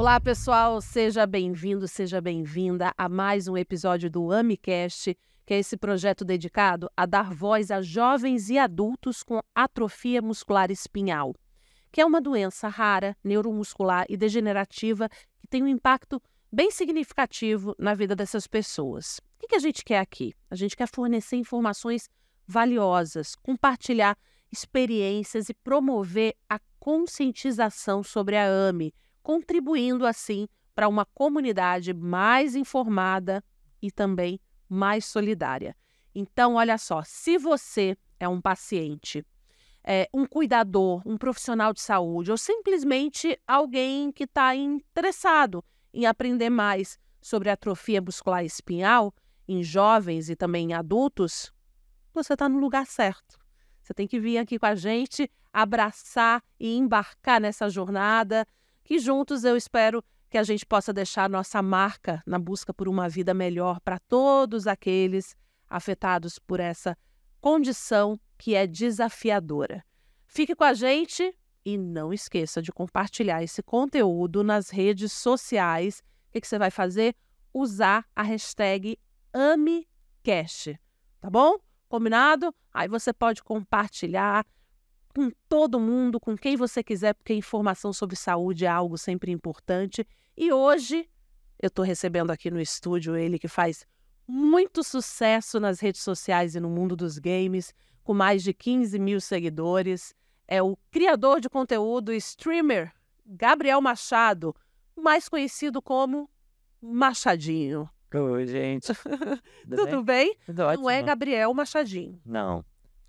Olá, pessoal, seja bem-vindo, seja bem-vinda a mais um episódio do AmiCast, que é esse projeto dedicado a dar voz a jovens e adultos com atrofia muscular espinhal, que é uma doença rara, neuromuscular e degenerativa que tem um impacto bem significativo na vida dessas pessoas. O que a gente quer aqui? A gente quer fornecer informações valiosas, compartilhar experiências e promover a conscientização sobre a AMI, contribuindo assim para uma comunidade mais informada e também mais solidária. Então, olha só, se você é um paciente, um cuidador, um profissional de saúde ou simplesmente alguém que está interessado em aprender mais sobre atrofia muscular espinhal em jovens e também em adultos, você está no lugar certo. Você tem que vir aqui com a gente, abraçar e embarcar nessa jornada, que juntos eu espero que a gente possa deixar nossa marca na busca por uma vida melhor para todos aqueles afetados por essa condição que é desafiadora. Fique com a gente e não esqueça de compartilhar esse conteúdo nas redes sociais. O que você vai fazer? Usar a hashtag AmiCast, tá bom? Combinado? Aí você pode compartilhar com todo mundo, com quem você quiser, porque informação sobre saúde é algo sempre importante. E hoje eu estou recebendo aqui no estúdio ele que faz muito sucesso nas redes sociais e no mundo dos games, com mais de 15 mil seguidores. É o criador de conteúdo e streamer Gabriel Machado, mais conhecido como Machadinho. Oi, gente. Tudo bem? Tudo Não ótimo. é Gabriel Machadinho. Não.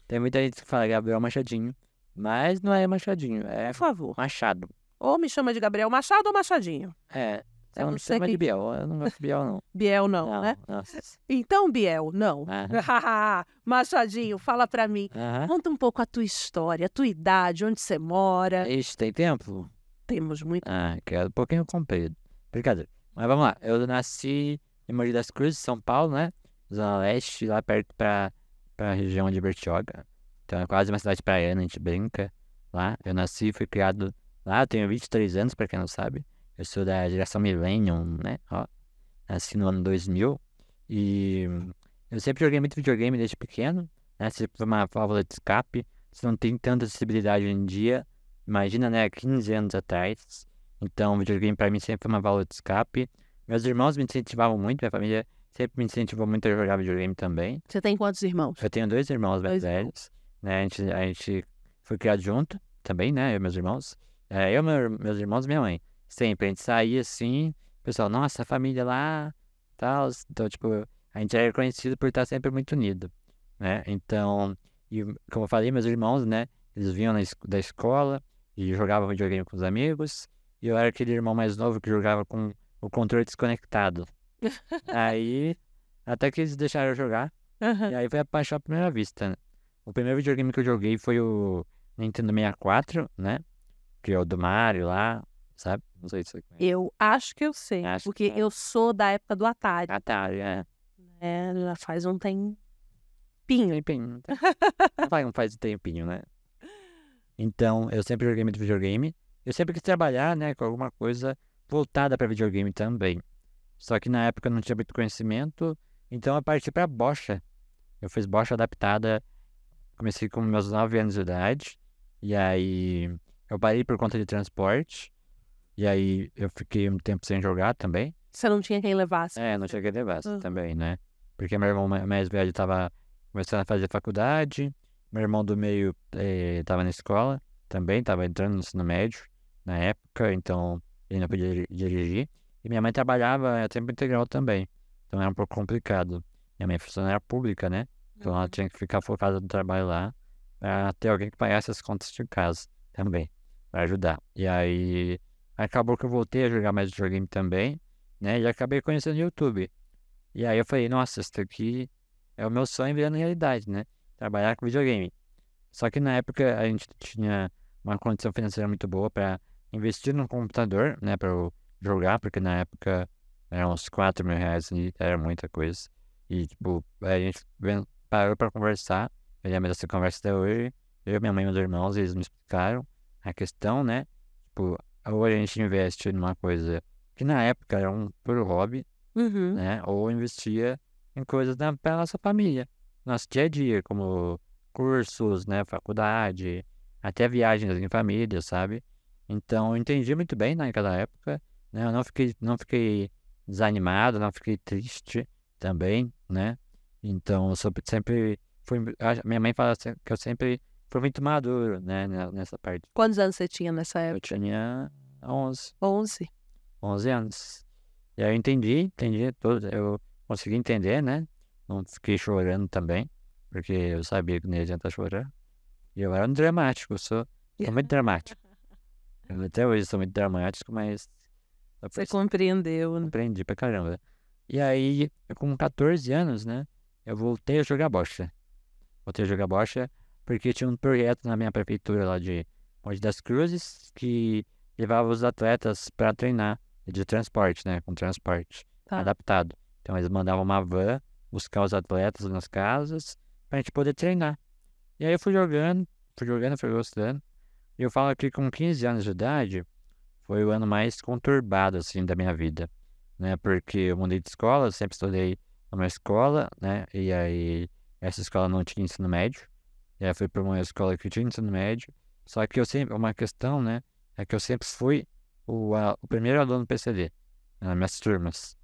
Tem muita gente que fala Gabriel Machadinho, mas não é Machadinho, é Por favor. Machado. Ou me chama de Gabriel Machado ou Machadinho. É, É ela me você chama que- de Biel, eu não gosto de Biel, não. Biel não, né? Nossa. Então, Biel, não. Aham. Machadinho, fala pra mim. Aham. Conta um pouco a tua história, a tua idade, onde você mora. Ixi, tem tempo? Temos muito. Que é um pouquinho comprido. Brincadeira. Mas vamos lá, eu nasci em Mogi das Cruzes, São Paulo, né? Zona Leste, lá perto pra região de Bertioga. Então é quase uma cidade praiana, a gente brinca lá. Eu nasci e fui criado lá, eu tenho 23 anos, pra quem não sabe. Eu sou da geração Millennium, né? Ó, nasci no ano 2000. E eu sempre joguei muito videogame desde pequeno, né? Sempre foi uma válvula de escape. Se não tem tanta acessibilidade hoje em dia, imagina, né? 15 anos atrás. Então, o videogame pra mim sempre foi uma válvula de escape. Meus irmãos me incentivavam muito, minha família sempre me incentivou muito a jogar videogame também. Você tem quantos irmãos? Eu tenho 2 irmãos mais Dois velhos, né? A gente foi criado junto também, né? Eu e meus irmãos. Meus irmãos e minha mãe. Sempre, a gente saía assim, pessoal, nossa, a família lá, tal. Então, tipo, a gente era conhecido por estar sempre muito unido, né? Então, e como eu falei, meus irmãos, né? Eles vinham da escola e jogavam videogame com os amigos. E eu era aquele irmão mais novo que jogava com o controle desconectado. Aí, até que eles deixaram eu jogar. E aí foi a paixão à primeira vista, né? O primeiro videogame que eu joguei foi o Nintendo 64, né? Que é o do Mario lá, sabe? Não sei se você conhece. Eu acho que eu sei, Acho que porque é. eu sou da época do Atari. Atari, Já faz um tempinho. Tempinho. Não faz tempinho, né? Então, eu sempre joguei muito videogame. Eu sempre quis trabalhar, né, com alguma coisa voltada pra videogame também. Só que na época eu não tinha muito conhecimento, então eu parti pra bocha. Eu fiz bocha adaptada, comecei com meus 9 anos de idade, e aí eu parei por conta de transporte, e aí eu fiquei um tempo sem jogar também. Você não tinha quem levasse. Não tinha que levar Uhum. também, né? Porque meu irmão mais velho tava começando a fazer faculdade, meu irmão do meio tava na escola também, tava entrando no ensino médio na época, então ele não podia dirigir. E minha mãe trabalhava a tempo integral também, então era um pouco complicado. Minha mãe é funcionária pública, né? Então ela tinha que ficar focada no trabalho lá, pra ter alguém que pagasse as contas de casa também, pra ajudar. E aí acabou que eu voltei a jogar mais videogame também, né? E acabei conhecendo o YouTube. E aí eu falei, nossa, isso aqui é o meu sonho virando realidade, né? Trabalhar com videogame. Só que na época a gente tinha uma condição financeira muito boa pra investir no computador, né? Pra eu jogar, porque na época eram uns 4 mil reais e era muita coisa. E tipo, a gente parou pra conversar. Eu lembro dessa conversa até hoje. Eu, minha mãe e meus irmãos, eles me explicaram a questão, né? Tipo, ou a gente investe numa coisa que na época era um puro hobby, Uhum. né? Ou investia em coisas para nossa família, nosso dia a dia, como cursos, né? Faculdade, até viagens em família, sabe? Então, eu entendi muito bem naquela época, né? Eu não fiquei desanimado, não fiquei triste também, né? Então, eu sempre fui. Minha mãe fala que eu sempre fui muito maduro, né? Nessa parte. Quantos anos você tinha nessa Eu época? tinha 11, 11. 11 anos. E aí eu entendi tudo, eu consegui entender, né? Não fiquei chorando também, porque eu sabia que não ia adiantar chorar. E eu era um dramático, sou muito dramático. Eu até hoje sou muito dramático, mas eu Você compreendeu, né? aprendi pra caramba. E aí, eu com 14 anos, né? Eu voltei a jogar bocha. Voltei a jogar bocha porque tinha um projeto na minha prefeitura lá de Monte das Cruzes que levava os atletas para treinar de transporte, né? Com transporte Tá. adaptado. Então eles mandavam uma van buscar os atletas nas casas pra gente poder treinar. E aí eu fui gostando. E eu falo que com 15 anos de idade foi o ano mais conturbado, assim, da minha vida, né? Porque eu mudei de escola, eu sempre estudei numa escola, né? E aí essa escola não tinha ensino médio. E aí eu fui para uma escola que tinha ensino médio. Só que uma questão, né? É que eu sempre fui o primeiro aluno do PCD, nas minhas turmas.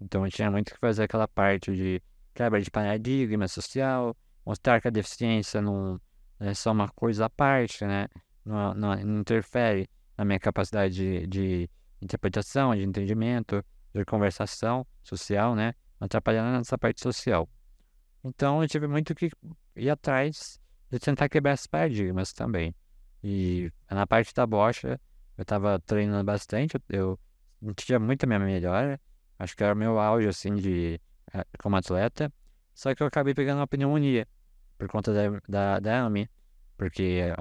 Então eu tinha muito que fazer aquela parte de quebra de paradigma social, mostrar que a deficiência não é só uma coisa à parte, né? Não interfere na minha capacidade de interpretação, de entendimento, de conversação social, né? Não atrapalhando nessa parte social. Então eu tive muito que ir atrás de tentar quebrar esses paradigmas também. E na parte da bocha, eu estava treinando bastante, eu tinha muito a minha melhora, acho que era o meu auge, assim, como atleta. Só que eu acabei pegando uma pneumonia por conta da AME, porque é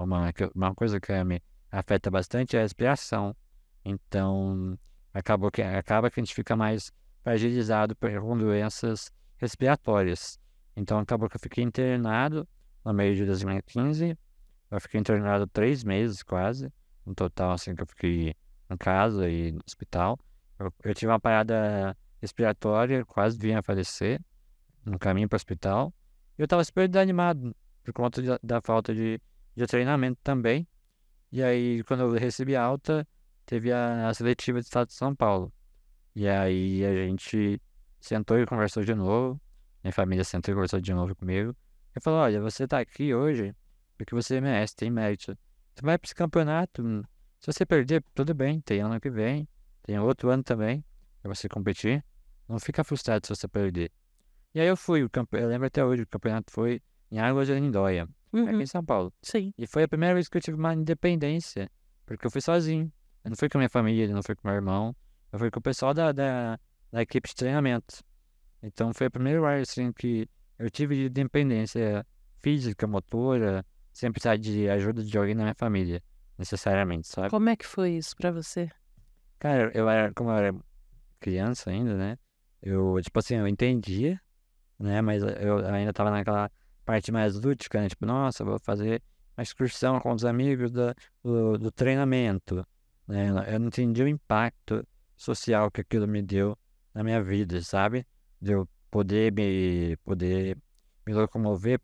uma coisa que a AME afeta bastante é a respiração. Então, acaba que a gente fica mais fragilizado com doenças respiratórias. Então, acabou que eu fiquei internado no meio de 2015. Eu fiquei internado 3 meses quase, no total, assim, que eu fiquei em casa e no hospital. Eu tive uma parada respiratória, quase vim a falecer no caminho para o hospital. E eu tava super desanimado por conta da falta de treinamento também. E aí, quando eu recebi alta, teve a seletiva do estado de São Paulo. E aí a gente sentou e conversou de novo. Minha família sentou e conversou de novo comigo. Eu falei, olha, você tá aqui hoje porque você merece, tem mérito. Você vai para esse campeonato, se você perder, tudo bem, tem ano que vem, tem outro ano também pra você competir. Não fica frustrado se você perder. E aí eu fui, eu lembro até hoje, o campeonato foi em Águas de Lindóia, aqui Uhum. em São Paulo. Sim. E foi a primeira vez que eu tive uma independência, porque eu fui sozinho. Eu não fui com a minha família, eu não fui com meu irmão, eu fui com o pessoal da equipe de treinamento. Então foi a primeira vez assim, que eu tive de independência física, motora, sem precisar de ajuda de alguém na minha família, necessariamente, sabe? Como é que foi isso pra você? Cara, como eu era criança ainda, né? Eu, tipo assim, eu entendia, né? Mas eu ainda tava naquela parte mais lúdica, né? Tipo, nossa, eu vou fazer uma excursão com os amigos do treinamento, né? Eu não entendi o impacto social que aquilo me deu na minha vida, sabe? De eu poder me locomover,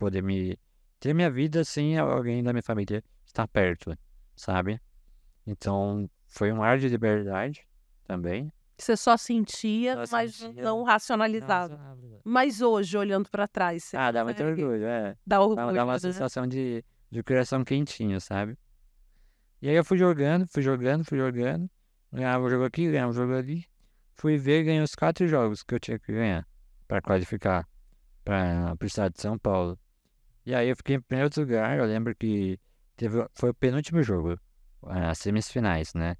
ter minha vida sem alguém da minha família estar perto, sabe? Então, foi um ar de liberdade também. Você só sentia, Só mas sentia, não não racionalizava. razonava. Mas hoje, olhando pra trás, você Ah, dá muito consegue orgulho, é. dar Dá orgulho, uma né? sensação de coração quentinho, sabe? E aí eu fui jogando. Ganhava um jogo aqui, ganhava um jogo ali. Fui ver, ganhei os 4 jogos que eu tinha que ganhar pra qualificar pro estado de São Paulo. E aí eu fiquei em primeiro lugar, eu lembro que foi o penúltimo jogo, as semifinais, né?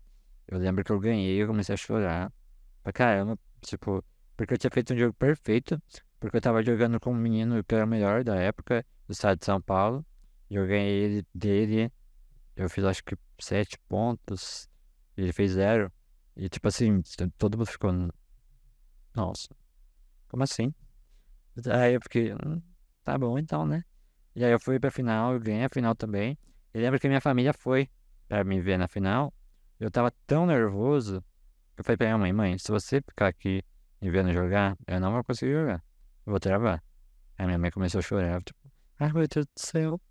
Eu lembro que eu ganhei, eu comecei a chorar. Pra caramba, tipo, porque eu tinha feito um jogo perfeito, porque eu tava jogando com um menino que era o melhor da época, do estado de São Paulo, e eu ganhei dele, eu fiz acho que 7 pontos, e ele fez 0, e tipo assim, todo mundo ficou, nossa, como assim? Aí eu fiquei, tá bom então, né? E aí eu fui pra final, eu ganhei a final também, e lembro que minha família foi pra me ver na final, eu tava tão nervoso, que eu falei pra minha mãe, mãe, se você ficar aqui me vendo jogar, eu não vou conseguir jogar. Eu vou travar. Aí minha mãe começou a chorar, tipo, ai meu Deus do céu.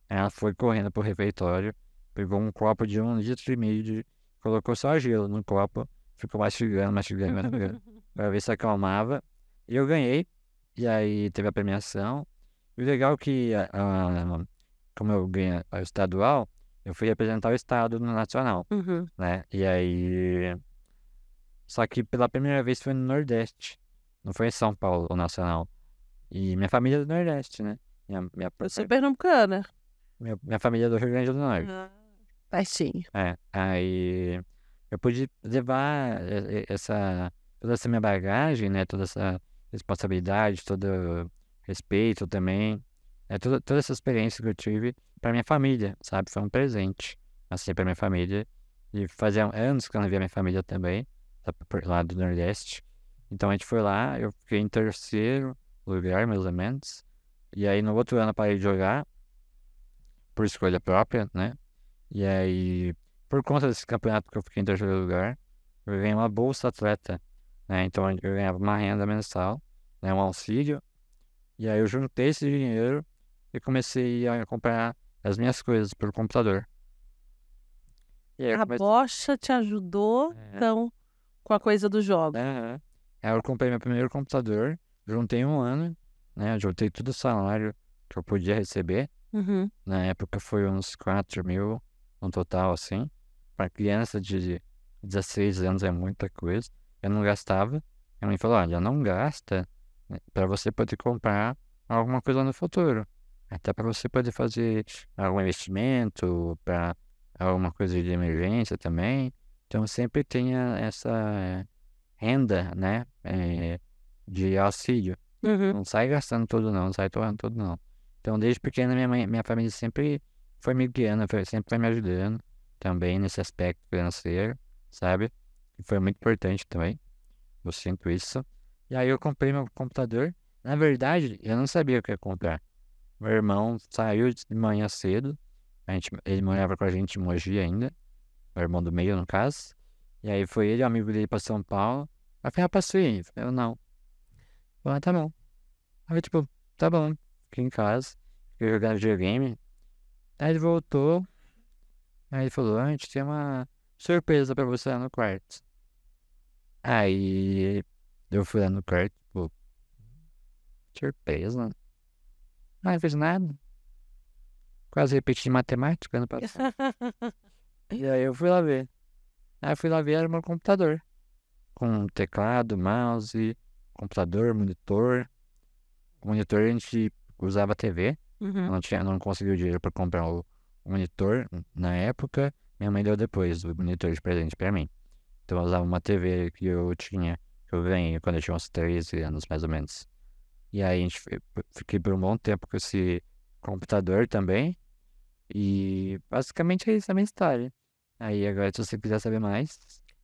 Aí ela foi correndo pro refeitório, pegou um copo de 1,5 litro, colocou só gelo no copo, ficou mastigando, mastigando, mastigando, pra ver se acalmava. E eu ganhei, e aí teve a premiação. E o legal é que, como eu ganhei a estadual, eu fui representar o estado no nacional, Uhum. né? E aí... Só que pela primeira vez foi no Nordeste, não foi em São Paulo, o nacional. E minha família é do Nordeste, né? Eu sou pernambucana. Minha família é do Rio Grande do Norte. Pertinho. Aí eu pude levar toda essa minha bagagem, né? Toda essa responsabilidade, todo respeito também, toda essa experiência que eu tive pra minha família, sabe? Foi um presente, assim, pra minha família. E fazia anos que eu não via minha família também, lá do Nordeste. Então a gente foi lá, eu fiquei em terceiro lugar, mais ou menos. E aí no outro ano eu parei de jogar, por escolha própria, né? E aí, por conta desse campeonato que eu fiquei em terceiro lugar, eu ganhei uma bolsa atleta, né? Então eu ganhava uma renda mensal, né? Um auxílio. E aí eu juntei esse dinheiro e comecei a comprar as minhas coisas pelo computador. E aí eu A comecei... bocha te ajudou, então, com a coisa dos jogos. Aí eu comprei meu primeiro computador, juntei um ano, né? Eu juntei todo o salário que eu podia receber. Uhum. Na época foi uns 4 mil no total, assim. Para criança de 16 anos é muita coisa. Eu não gastava. Minha mãe falou, olha, não gasta, né, para você poder comprar alguma coisa no futuro. Até para você poder fazer algum investimento, para alguma coisa de emergência também. Então sempre tenha essa renda, né, de auxílio. Uhum. Não sai gastando tudo não, não sai torrando tudo não. Então, desde pequena, minha família sempre foi me guiando, sempre foi me ajudando também nesse aspecto financeiro, sabe? E foi muito importante também, eu sinto isso. E aí eu comprei meu computador. Na verdade, eu não sabia o que ia comprar. Meu irmão saiu de manhã cedo, ele morava com a gente em Mogi ainda, meu irmão do meio, no caso. E aí foi ele, o amigo dele, pra São Paulo. Aí eu falei, posso ir? Eu não. Ah, tá bom. Aí, tipo, tá bom. Fiquei em casa, fiquei jogando videogame. Aí ele voltou, aí ele falou, a gente tem uma surpresa pra você lá no quarto. Aí eu fui lá no quarto, tipo, surpresa. Não fiz nada. Quase repeti matemática ano passado. E aí eu fui lá ver. Aí eu fui lá ver, era meu computador. Com teclado, mouse, computador, monitor. O monitor a gente usava TV. Uhum. Não conseguiu dinheiro pra comprar o monitor na época. Minha mãe deu depois o monitor de presente pra mim. Então eu usava uma TV que eu tinha, que eu ganhei quando eu tinha uns 13 anos, mais ou menos. E aí a gente fiquei por um bom tempo com esse computador também. E basicamente é isso a minha história. Aí agora, se você quiser saber mais,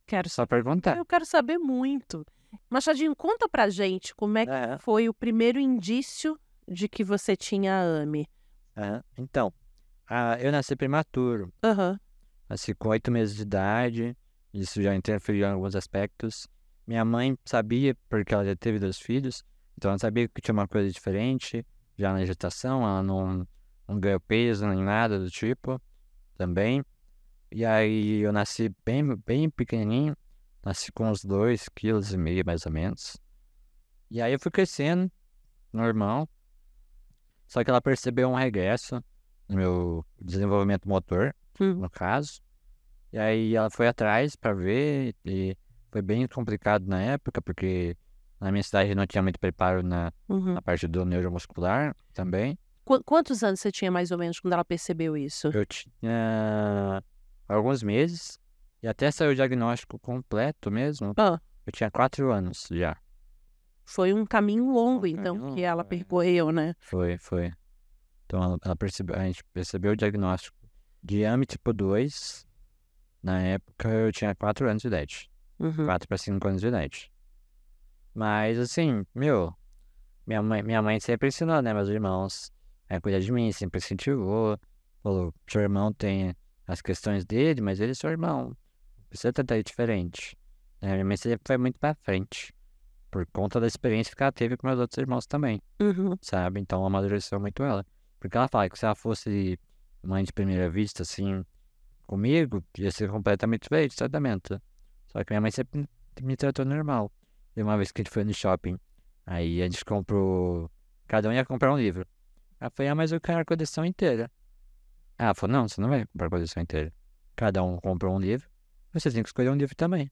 Quero só perguntar. Eu quero saber muito. Machadinho, conta pra gente como é que É. foi o primeiro indício de que você tinha AME. Então, eu nasci prematuro. Aham. Nasci com 8 meses de idade. Isso já interferiu em alguns aspectos. Minha mãe sabia, porque ela já teve 2 filhos. Então ela sabia que tinha uma coisa diferente. Já na gestação, ela não ganhou peso nem nada do tipo. Também. E aí eu nasci bem pequenininho. Nasci com uns 2,5 quilos, mais ou menos. E aí eu fui crescendo, normal. Só que ela percebeu um regresso no meu desenvolvimento motor, no caso. E aí ela foi atrás pra ver e foi bem complicado na época, porque na minha cidade não tinha muito preparo na parte do neuromuscular também. Quantos anos você tinha mais ou menos quando ela percebeu isso? Eu tinha alguns meses e até saiu o diagnóstico completo mesmo. Eu tinha 4 anos já. Foi um caminho longo, Um então, caminho que ela longo, percorreu, né? Foi. Então a gente percebeu o diagnóstico de AME tipo 2. Na época eu tinha 4 anos de idade. 4 para 5 anos de idade. Mas assim, minha mãe sempre ensinou, né, meus irmãos a cuidar de mim, sempre incentivou. Falou, seu irmão tem as questões dele, mas ele é seu irmão. precisa tentar ir diferente. Minha mãe sempre foi muito pra frente, por conta da experiência que ela teve com meus outros irmãos também, Uhum. sabe? Então amadureceu muito ela. Porque ela fala que se ela fosse mãe de primeira vista, assim, comigo, ia ser completamente diferente o tratamento. Só que minha mãe sempre me tratou normal. E uma vez que a gente foi no shopping, aí a gente comprou. Cada um ia comprar um livro. Ela falou, mas eu quero a coleção inteira. Ela falou, não, você não vai comprar a coleção inteira. Cada um comprou um livro, você tem que escolher um livro também.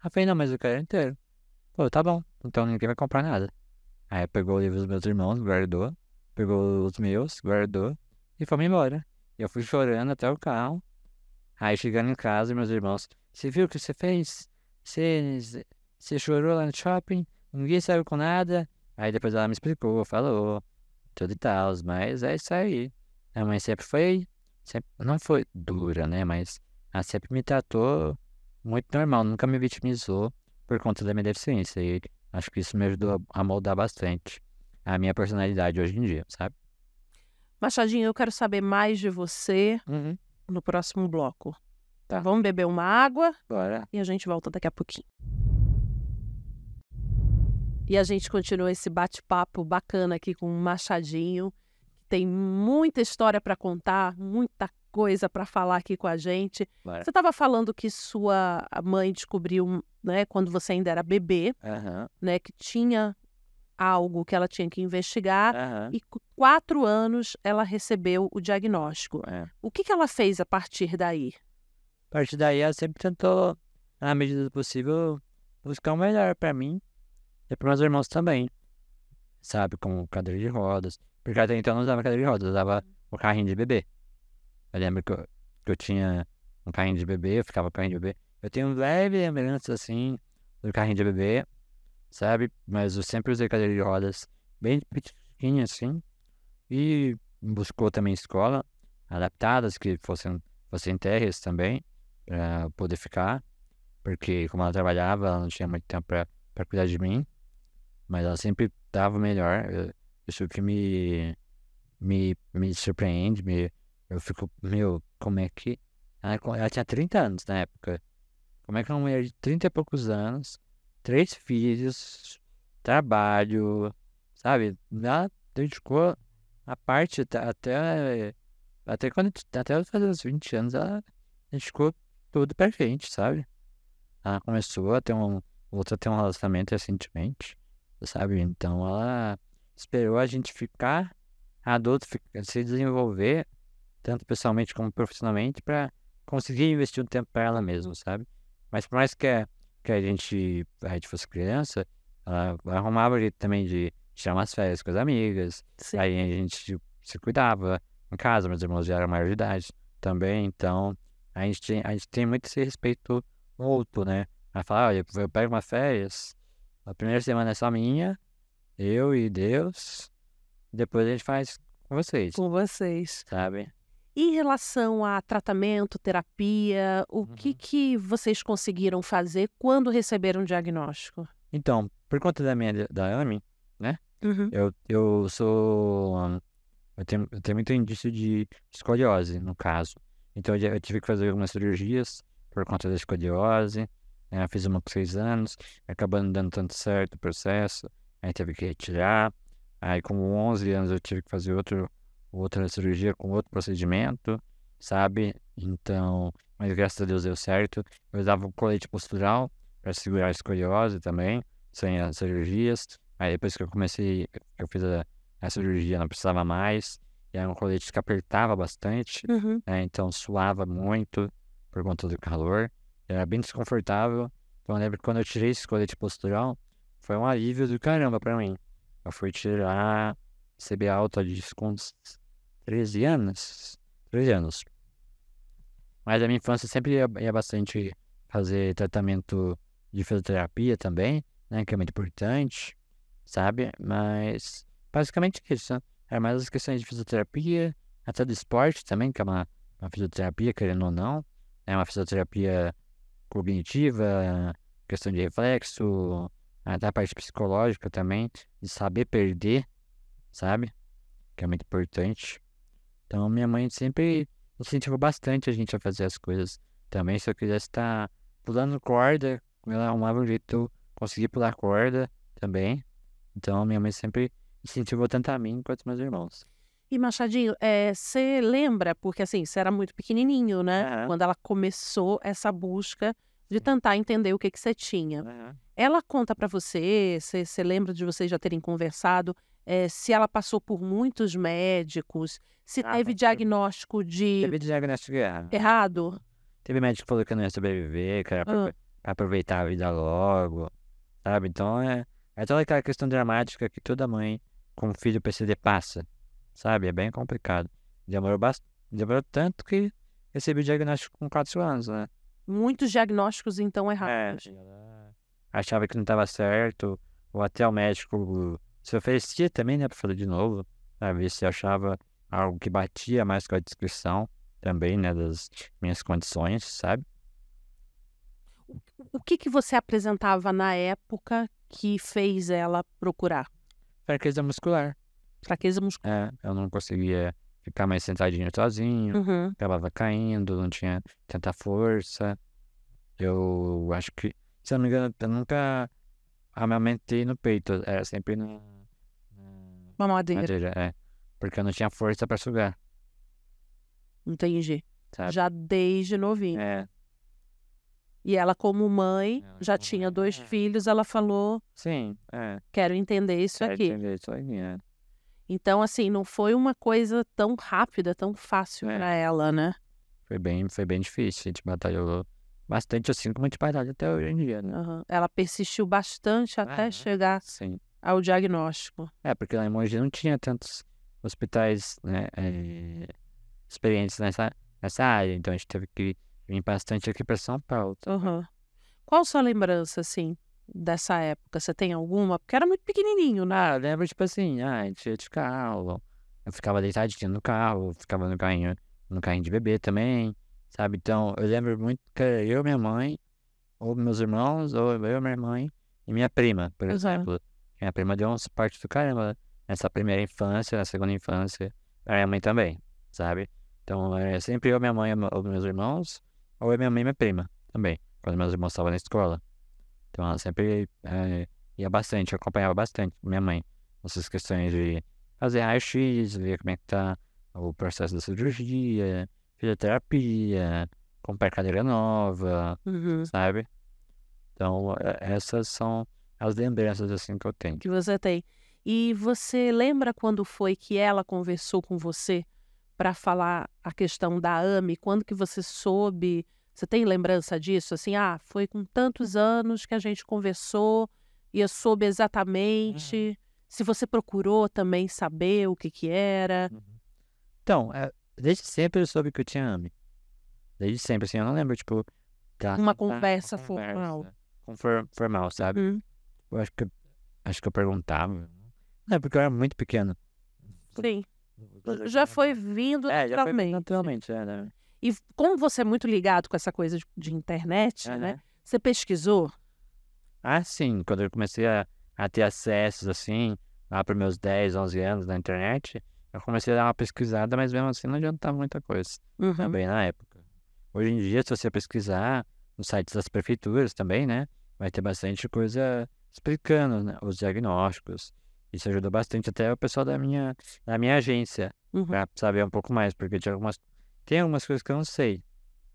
Ela falou, não, mas eu quero inteiro. Pô, tá bom, então ninguém vai comprar nada. Aí pegou o livro dos meus irmãos, guardou. Pegou os meus, guardou. E fomos embora. E eu fui chorando até o carro. Aí chegando em casa, meus irmãos, você viu o que você fez? Você, você chorou lá no shopping? Ninguém saiu com nada? Aí depois ela me explicou, falou, tudo e tal, mas é isso aí. A mãe sempre, não foi dura, né? Mas ela sempre me tratou muito normal, nunca me vitimizou por conta da minha deficiência. E acho que isso me ajudou a moldar bastante a minha personalidade hoje em dia, sabe? Machadinho, eu quero saber mais de você Uhum, no próximo bloco. tá, Vamos beber uma água bora. e a gente volta daqui a pouquinho. E a gente continua esse bate-papo bacana aqui com o Machadinho. Tem muita história para contar, muita coisa para falar aqui com a gente. Bora. Você estava falando que sua mãe descobriu, né, quando você ainda era bebê, Aham, né, que tinha algo que ela tinha que investigar aham. e com 4 anos ela recebeu o diagnóstico. É. O que ela fez a partir daí? A partir daí, ela sempre tentou, na medida do possível, buscar o melhor pra mim e para meus irmãos também, sabe? Com cadeira de rodas. Porque até então eu não usava cadeira de rodas, eu usava o carrinho de bebê. Eu lembro que eu tinha um carrinho de bebê, eu ficava com o carrinho de bebê. Eu tenho leve lembranças, assim, do carrinho de bebê, sabe? Mas eu sempre usei cadeira de rodas bem pequenininha, assim. E buscou também escola adaptadas, que fossem térreas também, pra poder ficar. Porque como ela trabalhava, ela não tinha muito tempo pra cuidar de mim. Mas ela sempre dava o melhor. Isso que me surpreende. Eu fico, meu, como é que. Ela tinha 30 anos na época. Como é que uma mulher de 30 e poucos anos, 3 filhos, trabalho, sabe? Ela dedicou a parte até eu fazer os 20 anos, ela dedicou tudo pra gente, sabe? Ela começou voltou a ter um relacionamento recentemente, sabe? Então ela esperou a gente ficar adulto, se desenvolver, tanto pessoalmente como profissionalmente, pra conseguir investir um tempo pra ela mesma, sabe? Mas por mais que a gente fosse criança, ela arrumava jeito também de tirar umas férias com as amigas, Sim. aí a gente se cuidava em casa, meus irmãos já eram maior de idade também, então a gente tem muito esse respeito mútuo, né? Ela fala, olha, eu pego umas férias, a primeira semana é só minha, eu e Deus, depois a gente faz com vocês, Com vocês. sabe? Em relação a tratamento, terapia, o que Uhum. que vocês conseguiram fazer quando receberam o diagnóstico? Então, por conta da AMI, né? Uhum. Eu sou. Eu tenho muito indício de escoliose, no caso. Então eu tive que fazer algumas cirurgias por conta da escoliose. Eu fiz uma com 6 anos, acabou não dando tanto certo o processo. Aí teve que retirar. Aí com 11 anos eu tive que fazer outra cirurgia com outro procedimento, sabe? Então, mas graças a Deus deu certo. Eu usava um colete postural para segurar a escoliose também, sem as cirurgias. Aí depois que eu fiz a cirurgia, não precisava mais. E era um colete que apertava bastante, Uhum. né? Então suava muito por conta do calor. Era bem desconfortável. Então eu lembro que quando eu tirei esse colete postural, foi um alívio do caramba pra mim. Eu fui tirar CB alta disso com uns 13 anos. 13 anos. Mas a minha infância sempre ia bastante fazer tratamento de fisioterapia também, né? Que é muito importante, sabe? Mas basicamente isso, né? É mais as questões de fisioterapia, até do esporte também, que é uma fisioterapia, querendo ou não. É uma fisioterapia cognitiva, questão de reflexo, até a parte psicológica também, de saber perder, sabe? Que é muito importante. Então, minha mãe sempre incentivou bastante a gente a fazer as coisas também. Se eu quisesse estar pulando corda, ela arrumava um jeito de eu conseguir pular corda também. Então, minha mãe sempre incentivou tanto a mim quanto meus irmãos. E Machadinho, você lembra, porque assim, você era muito pequenininho, né? Aham. Quando ela começou essa busca de tentar entender o que que você tinha. Aham. Ela conta pra você, você lembra de vocês já terem conversado, se ela passou por muitos médicos, se Ah, teve passou. diagnóstico de Teve diagnóstico errado? Teve médico que falou que eu não ia sobreviver, que era Ah, pra aproveitar a vida logo, sabe? Então é toda aquela questão dramática que toda mãe com filho PCD passa, sabe? É bem complicado. Demorou tanto que recebi o diagnóstico com 4 anos, né? muitos diagnósticos, então, É, errados. ela achava que não estava certo, ou até o médico se oferecia também, né, pra fazer de novo, pra ver se achava algo que batia mais com a descrição também, né, das minhas condições, sabe? O que que você apresentava na época que fez ela procurar? Fraqueza muscular. Fraqueza muscular. Eu não conseguia ficar mais sentadinho sozinho, Uhum. acabava caindo, não tinha tanta força. Eu acho que, se eu não me engano, eu nunca amamentei no peito, era sempre na Mamadeira, madeira, porque eu não tinha força pra sugar, entendi. sabe? Já desde novinho. É, E ela, como mãe, ela já como tinha mãe, 2 filhos, ela falou: sim, "Quero entender isso quero aqui". entender isso aí, né? Então, assim, não foi uma coisa tão rápida, tão fácil É, para ela, né. foi bem difícil, a gente batalhou bastante assim como a gente batalha até hoje em dia, né? Aham. Ela persistiu bastante até Aham. chegar Sim. ao diagnóstico. Porque lá em Mogi não tinha tantos hospitais, né, experientes nessa área, então a gente teve que vir bastante aqui para São Paulo. Aham. Qual sua lembrança, assim, dessa época? Você tem alguma? Porque era muito pequenininho, né. Eu lembro, tipo assim, a gente ia de carro, eu ficava deitadinho no carro, ficava no carrinho de bebê também, sabe? Então, eu lembro muito que era eu, minha mãe, ou meus irmãos, ou eu, minha mãe e minha prima, por Aham. exemplo. Minha prima deu um suporte do caramba nessa primeira infância, na segunda infância, a minha mãe também, sabe? Então, é sempre eu, minha mãe, ou meus irmãos, ou eu, minha mãe e minha prima também, quando meus irmãos estavam na escola. Então, ela sempre ia bastante, acompanhava bastante minha mãe nessas questões de fazer raio-x, ver como é que tá o processo da cirurgia, fisioterapia, comprar cadeira nova, Uhum. sabe? Então, essas são as lembranças, assim, que eu tenho. Que você tem. E você lembra quando foi que ela conversou com você para falar a questão da AME? Quando que você soube? Você tem lembrança disso? Assim, foi com tantos anos que a gente conversou e eu soube exatamente. Se você procurou também saber o que que era. Uhum. Então, desde sempre eu soube que eu tinha AME. Desde sempre, assim, eu não lembro, tipo, Uma uma conversa formal. conversa formal, sabe? Uhum. Eu acho que eu perguntava. Não, porque eu era muito pequeno. Sim. Já foi vindo Já foi naturalmente. naturalmente, né? E como você é muito ligado com essa coisa de internet, né? Aham. Você pesquisou? Sim, quando eu comecei a ter acessos, assim, lá para meus 10, 11 anos na internet, eu comecei a dar uma pesquisada, mas mesmo assim não adiantava muita coisa Uhum. também na época. Hoje em dia, se você pesquisar nos sites das prefeituras também, né, vai ter bastante coisa explicando, né, os diagnósticos. Isso ajuda bastante até o pessoal da minha agência Uhum. para saber um pouco mais, porque tem algumas coisas que eu não sei,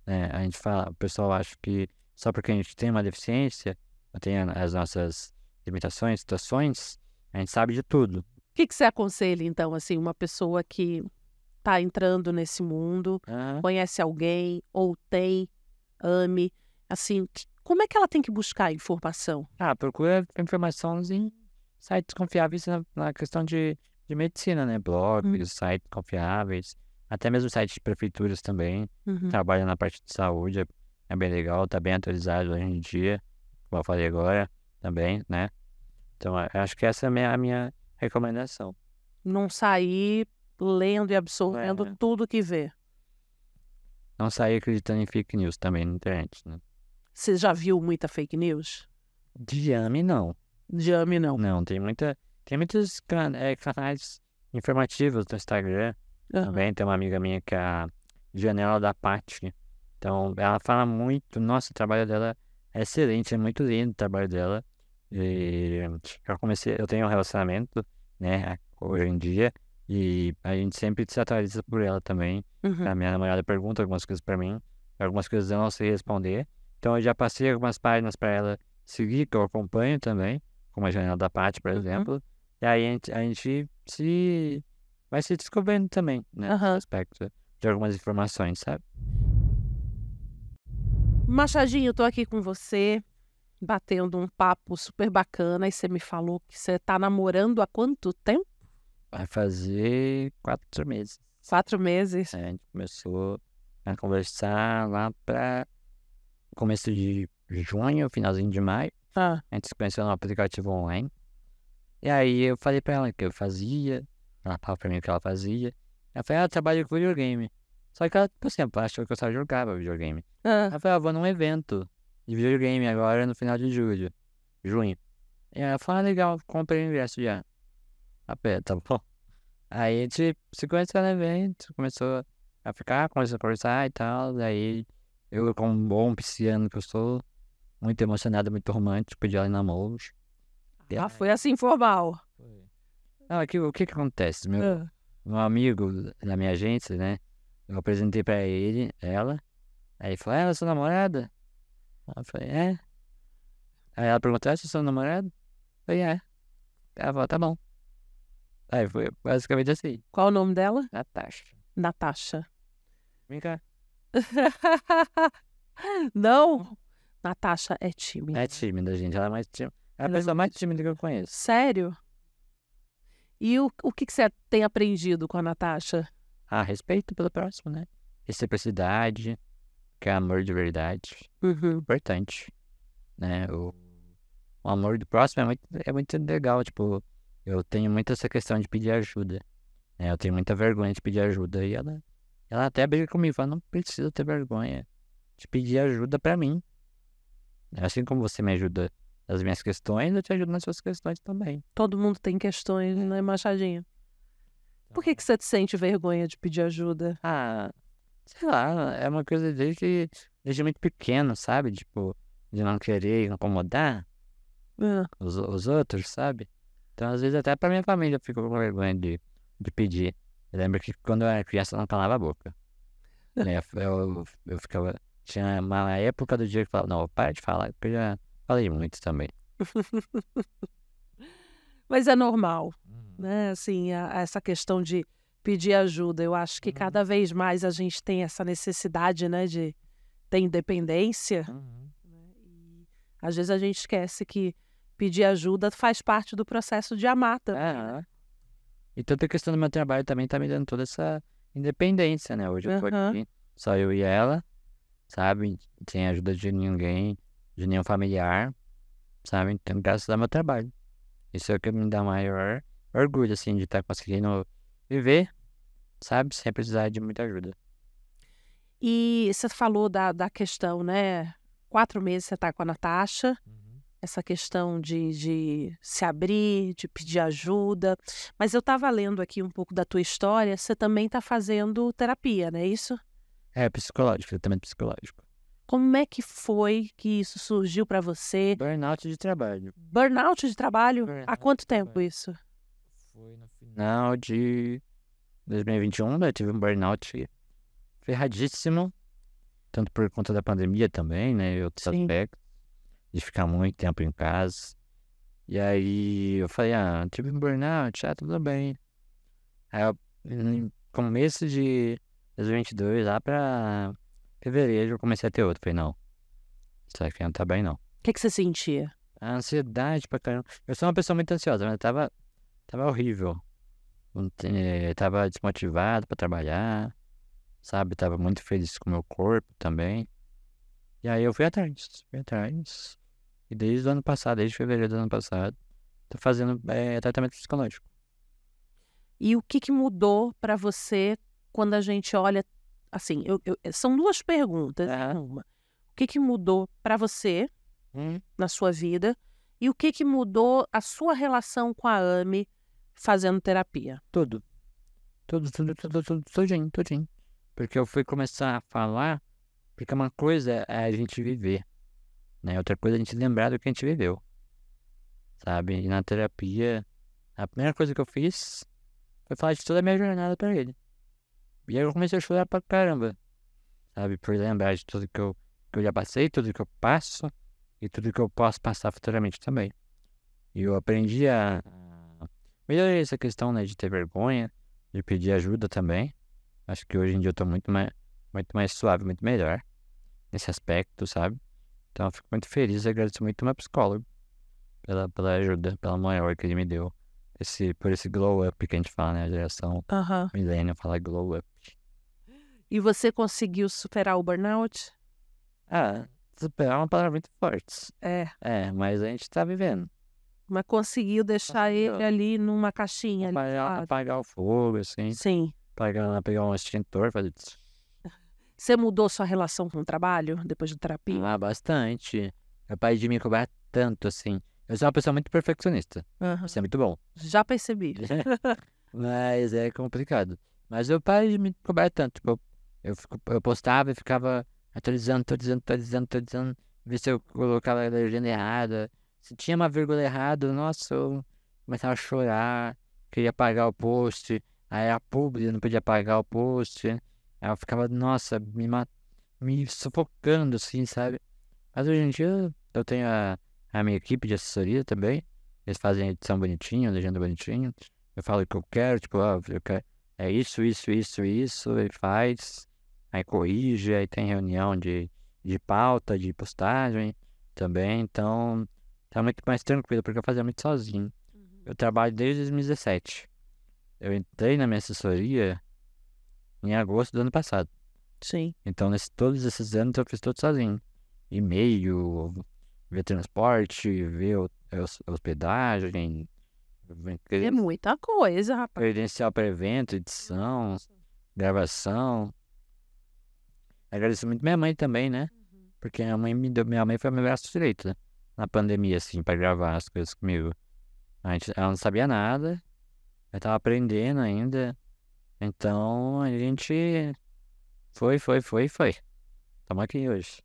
né? A gente fala, o pessoal acha que só porque a gente tem uma deficiência, ou tem as nossas limitações, situações, a gente sabe de tudo. O que que você aconselha, então, assim, uma pessoa que está entrando nesse mundo, Aham. conhece alguém ou tem AME, assim, como é que ela tem que buscar informação? Procura informações em sites confiáveis na questão de medicina, né? Hum. Blogs, sites confiáveis, até mesmo sites de prefeituras também, Uhum. trabalham na parte de saúde, é bem legal, tá bem atualizado hoje em dia, como eu falei agora, também, né? Então, eu acho que essa é a minha recomendação. Não sair lendo e absorvendo É. tudo que vê. Não sair acreditando em fake news também na internet, né? Você já viu muita fake news? De AME, não. De AME, não. Não, tem muitos canais informativos no Instagram. Aham. Também tem uma amiga minha que é a Janela da Paty. Então, ela fala muito, nossa, o trabalho dela é excelente, é muito lindo o trabalho dela. E eu tenho um relacionamento, né, hoje em dia, e a gente sempre se atualiza por ela também. Uhum. A minha namorada pergunta algumas coisas pra mim, algumas coisas eu não sei responder. Então, eu já passei algumas páginas pra ela seguir, que eu acompanho também, como a Janela da Paty, por Uhum. exemplo. E aí a gente vai se descobrindo também, né, nesse Aham. aspecto de algumas informações, sabe? Machadinho, eu tô aqui com você, batendo um papo super bacana, e você me falou que você tá namorando há quanto tempo? Vai fazer 4 meses. 4 meses? A gente começou a conversar lá pra começo de junho, finalzinho de maio. Ah, A gente se conheceu no aplicativo online. E aí eu falei pra ela o que eu fazia. Ela falou pra mim o que ela fazia. Ela falou, eu trabalho com videogame. Só que ela, tipo assim, achou que eu só jogava videogame. ah. Ela falou, vou num evento de videogame agora no final de junho. E ela falou, legal, comprei o ingresso já. Tá bom. Aí a gente se conheceu no evento, começou a conversar e tal. Daí eu, como um bom pisciano que eu sou, muito emocionado, muito romântico, pedi ela em namoro. E Ah, aí, foi assim formal. foi. Não, o que que acontece? Ah. Meu amigo da minha agência, né? Eu apresentei pra ela. Aí ele falou, ela é sua namorada? Aí eu falei, é. Aí ela perguntou, você é sua namorada? Eu falei, é. Ela falou, tá bom. Aí foi basicamente assim. Qual o nome dela? Natasha. Natasha. Vem cá. Não? Natasha é tímida. É tímida, gente. Ela é mais tímida. É a Ela é pessoa mais tímida que eu conheço. Sério? E o que que você tem aprendido com a Natasha? Ah, respeito pelo próximo, né? Reciprocidade, que é amor de verdade. Uhum. Importante, né? O amor do próximo é muito legal. Tipo, eu tenho muito essa questão de pedir ajuda. Né? Eu tenho muita vergonha de pedir ajuda. E ela até briga comigo, fala, não precisa ter vergonha de pedir ajuda pra mim. Assim como você me ajuda nas minhas questões, eu te ajudo nas suas questões também. Todo mundo tem questões, né, Machadinho? Por que que você sente vergonha de pedir ajuda? Ah, sei lá, é uma coisa desde muito pequeno, sabe? Tipo, de não querer incomodar Ah, os outros, sabe? Então, às vezes, até pra minha família eu fico com vergonha de pedir. Eu lembro que quando eu era criança eu não calava a boca. Né? Eu ficava. Tinha uma época do dia que eu falava, não, para de falar, porque eu já falei muito também. Mas é normal, Uhum. né? Assim, essa questão de pedir ajuda. Eu acho que Uhum. cada vez mais a gente tem essa necessidade, né, de ter independência. Uhum. Né, e às vezes a gente esquece que pedir ajuda faz parte do processo de amar também, né? Aham. E toda a questão do meu trabalho também tá me dando toda essa independência, né? Hoje eu tô Aham. aqui, só eu e ela, sabe? Sem ajuda de ninguém, de nenhum familiar, sabe? Então, graças ao meu trabalho. Isso é o que me dá maior orgulho, assim, de estar conseguindo viver, sabe? Sem precisar de muita ajuda. E você falou da questão, né? 4 meses você tá com a Natasha, Uhum. essa questão de se abrir, de pedir ajuda. Mas eu estava lendo aqui um pouco da tua história, você também está fazendo terapia, não é isso? É psicológico, tratamento psicológico. Como é que foi que isso surgiu para você? Burnout de trabalho. Burnout de trabalho? Há Burnout de quanto tempo trabalho. isso? Foi no final de 2021, eu tive um burnout ferradíssimo, tanto por conta da pandemia também, né? E outros Sim. aspectos, de ficar muito tempo em casa. E aí eu falei, tive um burnout, tudo bem. Aí eu, no começo de 2022, lá pra fevereiro, eu comecei a ter outro. Falei, não, isso aqui não tá bem, não. O que que você sentia? A ansiedade pra caramba. Eu sou uma pessoa muito ansiosa, mas tava horrível. Tava desmotivado pra trabalhar, sabe? Tava muito feliz com o meu corpo também. E aí eu fui atrás. E desde o ano passado, desde fevereiro do ano passado, tô fazendo tratamento psicológico. E o que que mudou para você quando a gente olha assim, são 2 perguntas em Aham. uma. O que que mudou para você Hum, na sua vida e o que que mudou a sua relação com a AME fazendo terapia? tudo. Tudo, tudinho. Porque eu fui começar a falar Porque uma coisa é a gente viver, né? Outra coisa é a gente lembrar do que a gente viveu, sabe? E na terapia, a primeira coisa que eu fiz foi falar de toda a minha jornada pra ele. E aí eu comecei a chorar pra caramba, sabe? Por lembrar de tudo que eu já passei, tudo que eu passo e tudo que eu posso passar futuramente também. E eu aprendi a melhorar essa questão, né, de ter vergonha, de pedir ajuda também. Acho que hoje em dia eu tô muito mais suave, muito melhor nesse aspecto, sabe? Então eu fico muito feliz e agradeço muito ao meu psicólogo pela ajuda, pela maior que ele me deu. Por esse glow up que a gente fala, né? A geração Aham. millennial fala glow up. E você conseguiu superar o burnout? Ah, superar é uma palavra muito forte. É, Mas a gente tá vivendo. mas conseguiu deixar ele Conseguiu. ali numa caixinha ali, sabe? Apagar o fogo, assim. Sim. Pegar um extintor, fazer isso. Você mudou sua relação com o trabalho depois de terapia? Ah, bastante. Meu pai de me cobrar tanto, assim. Eu sou uma pessoa muito perfeccionista. Aham. Isso é muito bom. Já percebi. Mas é complicado. Mas meu pai de me cobrar tanto. Tipo, eu postava e ficava atualizando. Ver se eu colocava a legenda errada. Se tinha uma vírgula errada, nossa, eu começava a chorar. Queria apagar o post. Aí a publi, eu não podia apagar o post. Aí eu ficava, nossa, me sufocando, assim, sabe? Mas hoje em dia eu tenho a minha equipe de assessoria também. Eles fazem a edição bonitinha, a legenda bonitinha. Eu falo o que eu quero, tipo, eu quero. É isso, ele faz. Aí corrige, aí tem reunião de pauta, de postagem também. Então, tá muito mais tranquilo, porque eu fazia muito sozinho. Eu trabalho desde 2017. Eu entrei na minha assessoria em agosto do ano passado. Sim. Então, todos esses anos eu fiz tudo sozinho. E-mail, ver transporte, ver hospedagem, É muita coisa, rapaz. credencial para evento, edição, Nossa. gravação. Agradeço muito minha mãe também, né? Porque minha mãe foi meu braço direito, né? Na pandemia, assim, para gravar as coisas comigo. Ela não sabia nada, eu tava aprendendo ainda. Então, a gente foi. Estamos aqui hoje.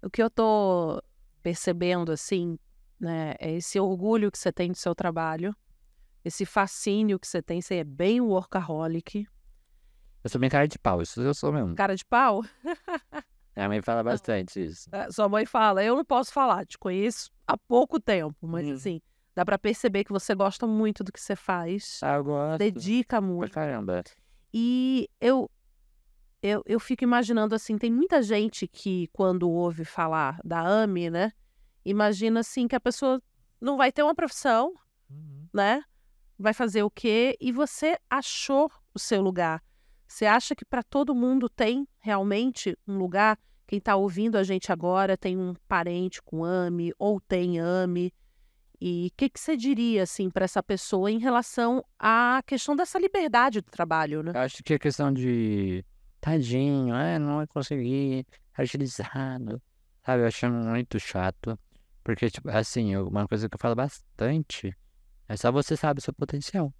O que eu tô percebendo, assim, né, é esse orgulho que você tem do seu trabalho, esse fascínio que você é bem workaholic. Eu sou bem cara de pau, isso eu sou mesmo. Cara de pau? Minha mãe fala bastante isso. Sua mãe fala, eu não posso falar, te conheço há pouco tempo, mas Uhum. assim, dá pra perceber que você gosta muito do que você faz, Eu gosto. dedica Pra muito. caramba. E eu fico imaginando assim, tem muita gente que quando ouve falar da AME, né, imagina assim que a pessoa não vai ter uma profissão, né? Vai fazer o quê? E você achou o seu lugar. Você acha que para todo mundo tem realmente um lugar? Quem está ouvindo a gente agora tem um parente com AME ou tem AME. E o que você diria assim para essa pessoa em relação à questão dessa liberdade do trabalho, né? Eu acho que a questão de tadinho, não vai conseguir, agilizado, sabe? Eu acho muito chato. Porque, tipo, assim, uma coisa que eu falo bastante é só você sabe o seu potencial.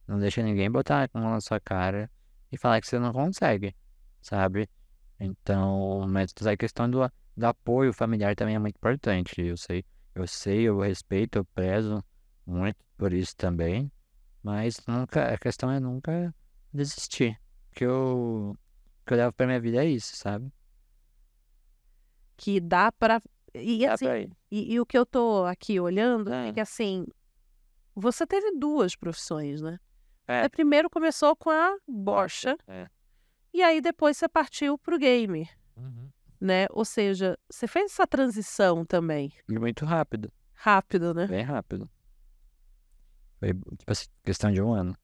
Não deixa ninguém botar a mão na sua cara e falar que você não consegue, sabe? Então, mas a questão do apoio familiar também é muito importante. Eu respeito, eu prezo muito por isso também. Mas a questão é nunca desistir. O que eu levo pra minha vida é isso, sabe? Que dá para e Dá assim, pra ir. e o que eu tô aqui olhando é É. que assim, você teve duas profissões, né? É. Você primeiro começou com a bocha. É. E aí depois você partiu pro game, Uhum. né? Ou seja, você fez essa transição também, E muito rápido, rápido, né? bem rápido. Foi, tipo assim, questão de um ano.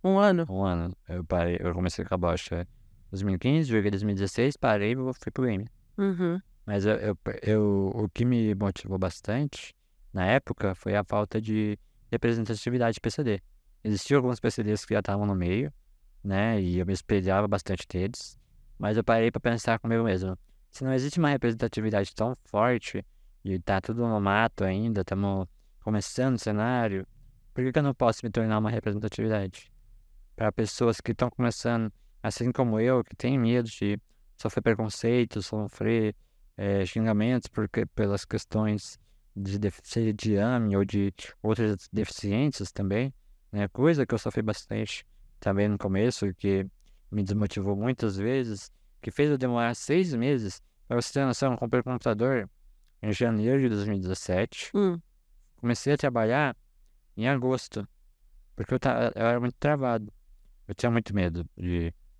Um ano. Um ano. Eu comecei com a bocha em 2015, joguei em 2016, parei e fui pro game. Uhum. Mas o que me motivou bastante na época foi a falta de representatividade de PCD. Existiam alguns PCDs que já estavam no meio, né? E eu me espelhava bastante deles. Mas eu parei pra pensar comigo mesmo. Se não existe uma representatividade tão forte e tá tudo no mato ainda, estamos começando o cenário, por que eu não posso me tornar uma representatividade? Para pessoas que estão começando, assim como eu, que têm medo de sofrer preconceito, sofrer xingamentos pelas questões seja de AME ou de outras deficiências também, né? Coisa que eu sofri bastante também no começo, que me desmotivou muitas vezes, que fez eu demorar 6 meses para você ter noção, eu comprei um computador em janeiro de 2017, comecei a trabalhar em agosto, porque eu era muito travado, eu tinha muito medo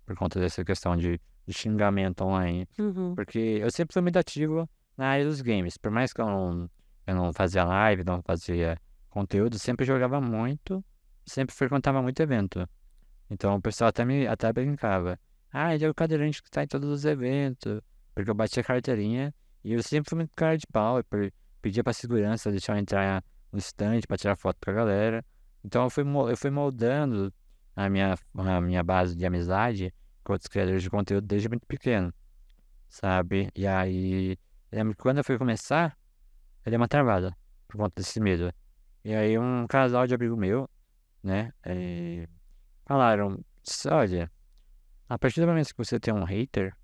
por conta dessa questão de xingamento online, porque eu sempre fui muito ativo na área dos games, por mais que eu não fazia live, não fazia conteúdo, sempre jogava muito, sempre frequentava muito evento. Então o pessoal até brincava. Ah, ele é o cadeirante que tá em todos os eventos. Porque eu batia carteirinha e eu sempre fui muito cara de pau. Pedia pra segurança deixar eu entrar no stand pra tirar foto com a galera. Então eu fui moldando a minha base de amizade com outros criadores de conteúdo desde muito pequeno, sabe? E aí, eu lembro que quando eu fui começar, eu dei uma travada por conta desse medo. E aí um casal de amigo meu, né, falaram, olha, a partir do momento que você tem um hater,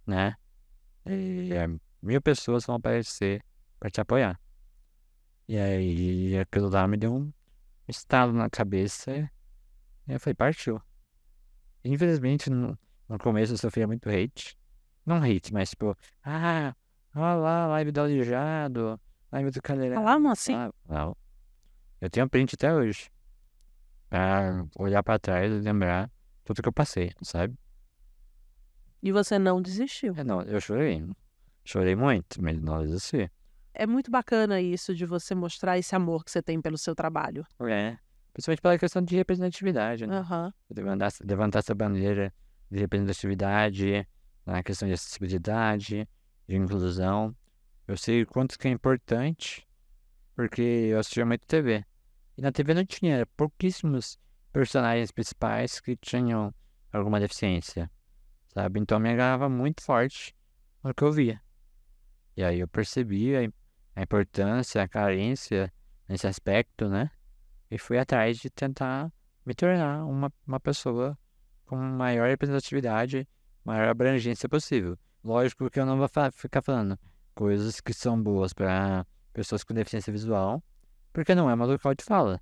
né, 1000 pessoas vão aparecer pra te apoiar. E aí aquilo lá me deu um estalo na cabeça e eu falei, partiu. Infelizmente no começo eu sofria muito hate. Não hate, mas tipo, olha lá, live do Aleijado, live do Caldeirão. Falavam assim? Não. Eu tenho print até hoje. Pra olhar pra trás e lembrar tudo que eu passei, sabe? E você não desistiu. Não, eu chorei. Chorei muito, mas não desisti. É muito bacana isso de você mostrar esse amor que você tem pelo seu trabalho. Principalmente pela questão de representatividade, né? Aham. Levantar essa bandeira de representatividade, na questão de acessibilidade, de inclusão. Eu sei o quanto que é importante, porque eu assistia muito TV. E na TV não tinha pouquíssimos personagens principais que tinham alguma deficiência, sabe? Então me agarrava muito forte no que eu via. E aí eu percebi a importância, a carência nesse aspecto, né? E fui atrás de tentar me tornar uma pessoa com maior representatividade, maior abrangência possível. Lógico que eu não vou ficar falando coisas que são boas para pessoas com deficiência visual, porque não é meu local de fala,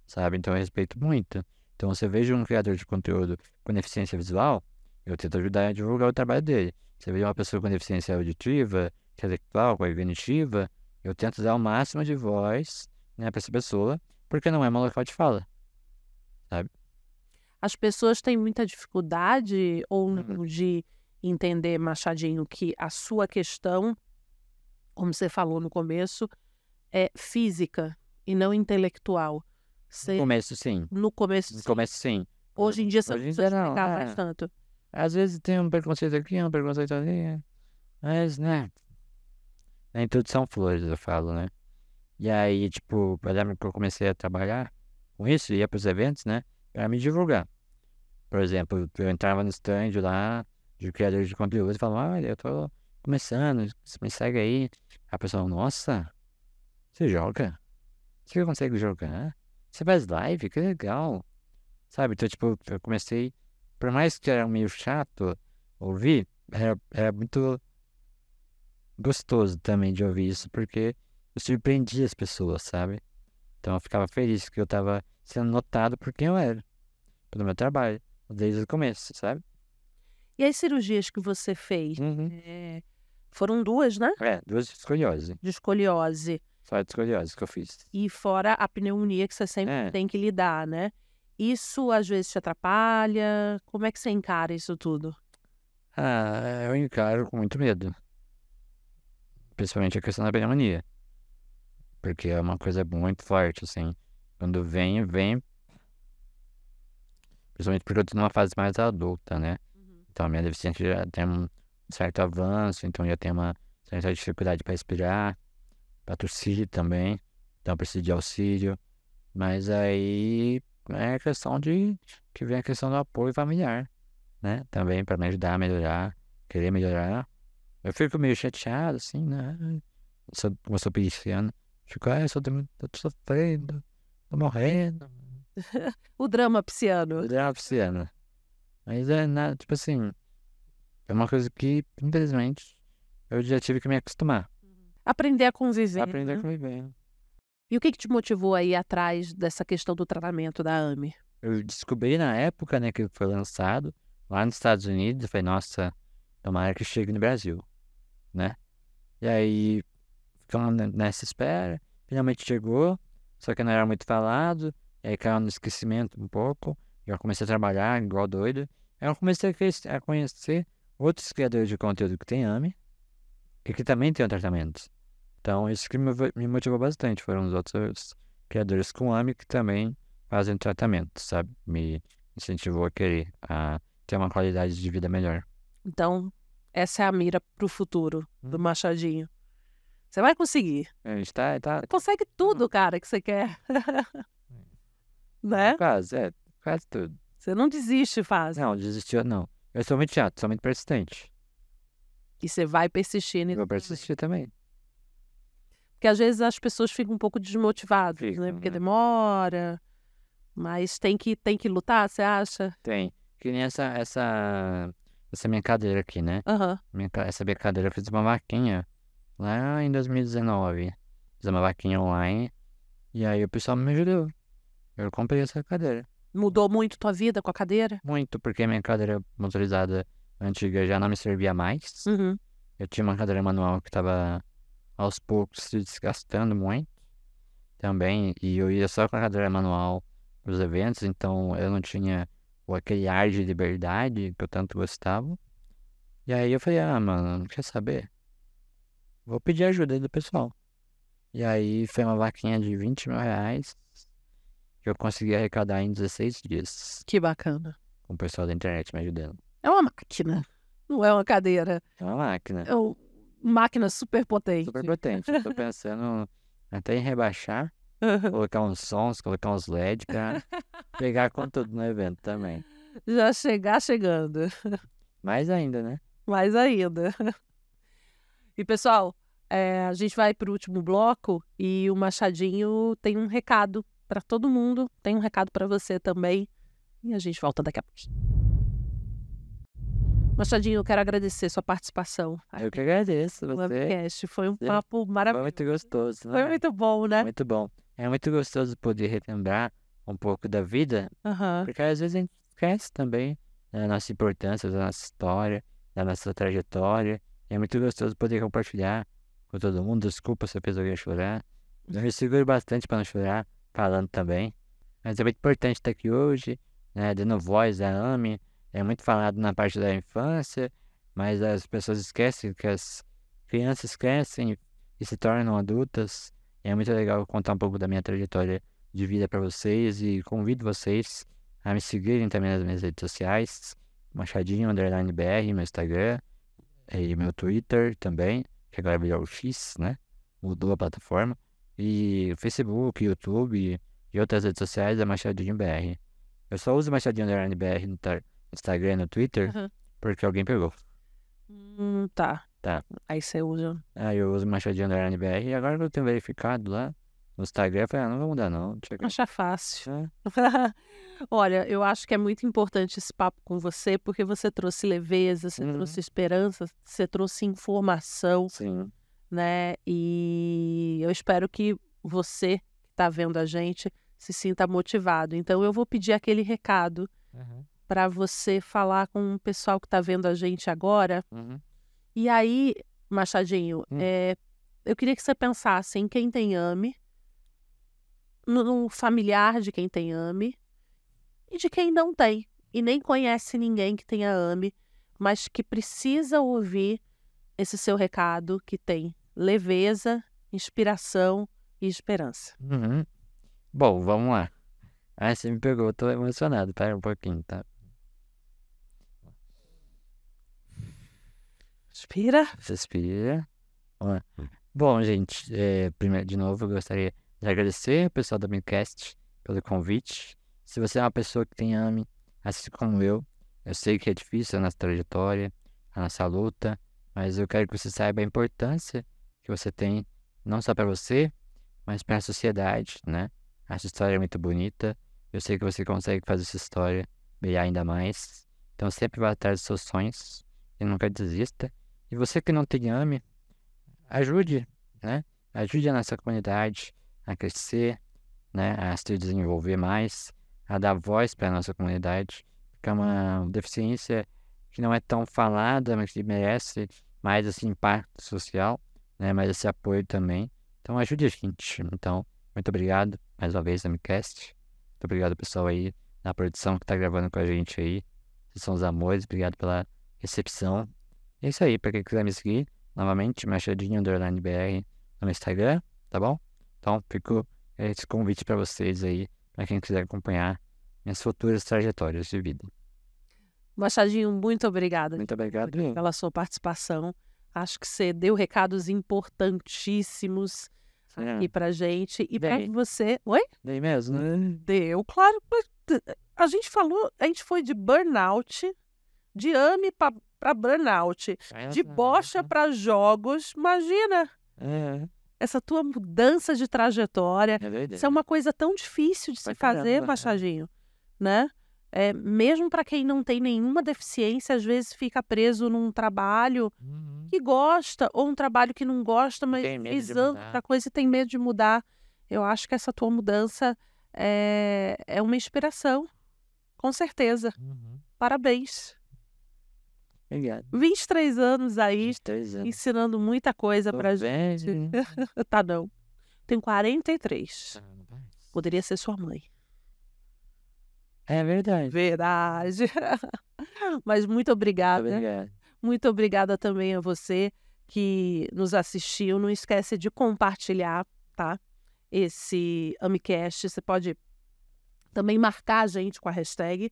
sabe? Então eu respeito muito. Então, se eu vejo um criador de conteúdo com deficiência visual, eu tento ajudar a divulgar o trabalho dele. Se eu vejo uma pessoa com deficiência auditiva, intelectual, cognitiva, eu tento dar o máximo de voz, né, para essa pessoa, porque não é meu local de fala, sabe? As pessoas têm muita dificuldade ou não de entender, Machadinho, que a sua questão, como você falou no começo, é física e não intelectual. No começo, sim. No começo, No começo, sim. Hoje em dia você Hoje em não precisa dia, não. explicar mais tanto. Às vezes tem um preconceito aqui, um preconceito ali, mas, né, nem tudo são flores, eu falo, né? E aí, tipo, eu lembro que eu comecei a trabalhar com isso, ia pros eventos, né, pra me divulgar. Por exemplo, eu entrava no stand lá, de criadores de conteúdo, e falava, olha, eu tô começando, você me segue aí. A pessoa, nossa, você joga? Você consegue jogar? Você faz live? Que legal. Sabe? Então, tipo, eu comecei, por mais que era meio chato ouvir, era muito gostoso também de ouvir isso, porque eu surpreendia as pessoas, sabe? Então eu ficava feliz que eu tava sendo notado por quem eu era, pelo meu trabalho, desde o começo, sabe? E as cirurgias que você fez? Foram 2, né? 2 de escoliose. De escoliose. Só de escoliose que eu fiz. E fora a pneumonia que você sempre tem que lidar, né? Isso às vezes te atrapalha? Como é que você encara isso tudo? Eu encaro com muito medo. Principalmente a questão da pneumonia. Porque é uma coisa muito forte, assim. Quando vem. Principalmente porque eu tô numa fase mais adulta, né? Então a minha deficiência já tem um certo avanço, então já tem uma certa dificuldade para respirar, para tossir também. Então eu preciso de auxílio. Mas aí é questão que vem a questão do apoio familiar, né? Também para me ajudar a melhorar, querer melhorar. Eu fico meio chateado, assim, né? Como eu sou pisciano, fico, eu tô sofrendo, tô morrendo. O drama pisciano. Eu era pisciano. Mas é nada, tipo assim, é uma coisa que, infelizmente, eu já tive que me acostumar. Aprender a conviver, Aprender a né? conviver. E o que te motivou aí atrás dessa questão do tratamento da AME? Eu descobri na época, né, que foi lançado lá nos Estados Unidos. Eu falei, nossa, tomara que chegue no Brasil, né? E aí, ficamos nessa espera. Finalmente chegou, só que não era muito falado. E aí caiu no esquecimento um pouco. E eu comecei a trabalhar igual doido. Aí eu comecei a conhecer outros criadores de conteúdo que tem AME e que também tem o tratamento. Então, isso que me motivou bastante. Foram os outros criadores com AME que também fazem tratamento, sabe? Me incentivou a querer a ter uma qualidade de vida melhor. Então, essa é a mira pro futuro do Machadinho. Você vai conseguir. A gente tá Você consegue tudo, cara, que você quer. Né? quase tudo. Você não desiste fácil. Não, desistiu não. Eu sou muito chato, sou muito persistente. E você vai persistir Eu nisso vou também. persistir também. Porque às vezes as pessoas ficam um pouco desmotivadas, né? Ficam, Porque né? demora. Mas tem que lutar, você acha? Tem. Que nem essa minha cadeira aqui, né? Aham. Essa minha cadeira eu fiz uma vaquinha lá em 2019. Fiz uma vaquinha online. E aí o pessoal me ajudou. Eu comprei essa cadeira. Mudou muito tua vida com a cadeira? Muito, porque minha cadeira motorizada antiga já não me servia mais. Uhum. Eu tinha uma cadeira manual que tava aos poucos se desgastando muito também. E eu ia só com a cadeira manual pros eventos, então eu não tinha aquele ar de liberdade que eu tanto gostava. E aí eu falei, mano, não quer saber? Vou pedir ajuda aí do pessoal. E aí foi uma vaquinha de 20 mil reais que eu consegui arrecadar em 16 dias. Que bacana. Com o pessoal da internet me ajudando. É uma máquina, não é uma cadeira. É uma máquina. É uma máquina super potente. Super potente. Eu tô pensando até em rebaixar, colocar uns sons, colocar uns LED pra pegar com tudo no evento também. Já chegar chegando. Mais ainda, né? Mais ainda. E pessoal, a gente vai pro último bloco e o Machadinho tem um recado para todo mundo, tem um recado para você também. E a gente volta daqui a pouquinho. Machadinho, eu quero agradecer sua participação Eu que agradeço no você. Webcast. Foi um Sim. papo Foi maravilhoso. muito gostoso, né? Foi muito bom, né? Muito bom. É muito gostoso poder relembrar um pouco da vida, Aham. porque às vezes a gente esquece também da nossa importância, da nossa história, da nossa trajetória. É muito gostoso poder compartilhar com todo mundo. Desculpa se eu fiz alguém chorar. Eu me seguro bastante para não chorar, falando também. Mas é muito importante estar aqui hoje, né, dando voz à AME. É muito falado na parte da infância, mas as pessoas esquecem que as crianças crescem e se tornam adultas. E é muito legal contar um pouco da minha trajetória de vida para vocês e convido vocês a me seguirem também nas minhas redes sociais, Machadinho_BR, meu Instagram e meu Twitter também, que agora virou o X, né? Mudou a plataforma. E Facebook, YouTube e outras redes sociais é Machadinho_BR. Eu só uso Machadinho_BR no Instagram e no Twitter Aham. porque alguém pegou. Tá. Tá. Aí você usa. Eu uso Machadinho_BR e agora que eu tenho verificado lá no Instagram, eu falei, não vou mudar não. Deixa eu... Acha fácil. É, Olha, eu acho que é muito importante esse papo com você, porque você trouxe leveza, você Uhum. trouxe esperança, você trouxe informação, sim. né? E eu espero que você que está vendo a gente se sinta motivado. Então, eu vou pedir aquele recado Uhum. para você falar com o pessoal que está vendo a gente agora. Uhum. E aí, Machadinho, eu queria que você pensasse em quem tem AME, no familiar de quem tem AME e de quem não tem. E nem conhece ninguém que tenha AME, mas que precisa ouvir esse seu recado que tem leveza, inspiração e esperança. Uhum. Bom, vamos lá. Você me pegou, eu tô emocionado. Pera um pouquinho, tá? Inspira. Respira. Vamos lá. Bom, gente, primeiro, de novo, eu gostaria de agradecer ao pessoal da Mincast pelo convite. Se você é uma pessoa que tem AME, assim como eu sei que é difícil a nossa trajetória, a nossa luta, mas eu quero que você saiba a importância que você tem, não só para você, mas para a sociedade, né? Essa história é muito bonita. Eu sei que você consegue fazer essa história brilhar ainda mais. Então sempre vá atrás dos seus sonhos e nunca desista. E você que não tem AME, ajude, né? Ajude a nossa comunidade a crescer, né? A se desenvolver mais, a dar voz para a nossa comunidade, porque é uma deficiência que não é tão falada, mas que merece mais esse impacto social, né? Mais esse apoio também. Então ajude a gente. Então, muito obrigado mais uma vez, Amicast. Muito obrigado, pessoal aí na produção que tá gravando com a gente aí. Vocês são os amores, obrigado pela recepção. É isso aí, para quem quiser me seguir, novamente, Machadinho_BR no Instagram, tá bom? Então, ficou esse convite para vocês aí, para quem quiser acompanhar minhas futuras trajetórias de vida. Machadinho, muito obrigada Muito obrigado. pela sua participação. Acho que você deu recados importantíssimos aqui pra gente. E pra Bem. você... Oi? Daí mesmo, né? Deu, claro. A gente falou, a gente foi de burnout, de AME pra burnout, de bocha pra jogos. Imagina É, essa tua mudança de trajetória. é verdade. Isso é uma coisa tão difícil de se Pra fazer, caramba, Machadinho, né? Mesmo para quem não tem nenhuma deficiência, às vezes fica preso num trabalho Uhum. que gosta, ou um trabalho que não gosta, mas Tem medo de visando mudar. outra coisa e tem medo de mudar. Eu acho que essa tua mudança é uma inspiração, com certeza. Uhum. Parabéns. Obrigado. 23 anos aí, 23 anos. ensinando muita coisa Tô pra gente. velho. Tá, não. Tenho 43. Ah, não vai. Poderia ser sua mãe. É verdade. Verdade. Mas muito obrigada. Muito obrigado. Muito obrigada também a você que nos assistiu. Não esquece de compartilhar, tá? Esse Amicast. Você pode também marcar a gente com a hashtag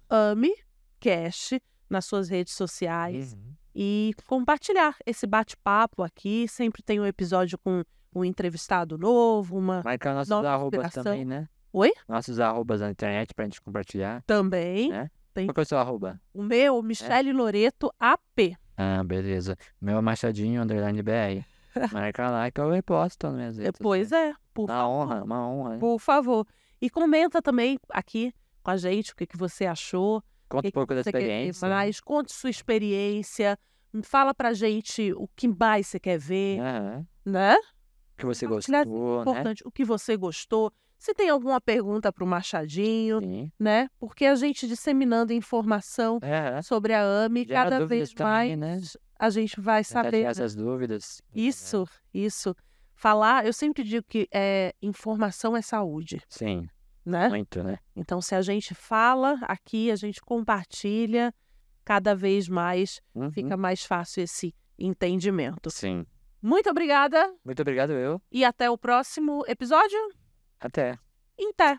Amicast nas suas redes sociais Uhum. e compartilhar esse bate-papo aqui. Sempre tem um episódio com um entrevistado novo, uma Marcar nossos nova arrobas inspiração. também, né? Oi? Nossos arrobas na internet pra gente compartilhar, Também. né? Tem. Qual que é o seu arroba? O meu, Michele Loreto AP. Ah, beleza. O meu é Machadinho_BR. Marca lá que eu reposto nas minhas redes Pois sociais. por Uma honra, uma honra. Né? Por favor. E comenta também aqui com a gente o que você achou. Conta um pouco da você quer ver experiência. mais, conte sua experiência. Fala pra gente o que mais você quer ver, Aham. né? O que você Compartilhar é gostou, né? importante. O que você gostou. Se tem alguma pergunta pro Machadinho, Sim. né? Porque a gente disseminando informação É, sobre a AME, Gera cada dúvidas vez também, mais né? a gente vai Tentar saber. tirar essas dúvidas. Isso. Falar, eu sempre digo que informação é saúde, Sim, né? muito, né? Então, se a gente fala aqui, a gente compartilha, cada vez mais Uhum. fica mais fácil esse entendimento. Sim. Muito obrigada Muito obrigado, eu. e até o próximo episódio. Até. Em té.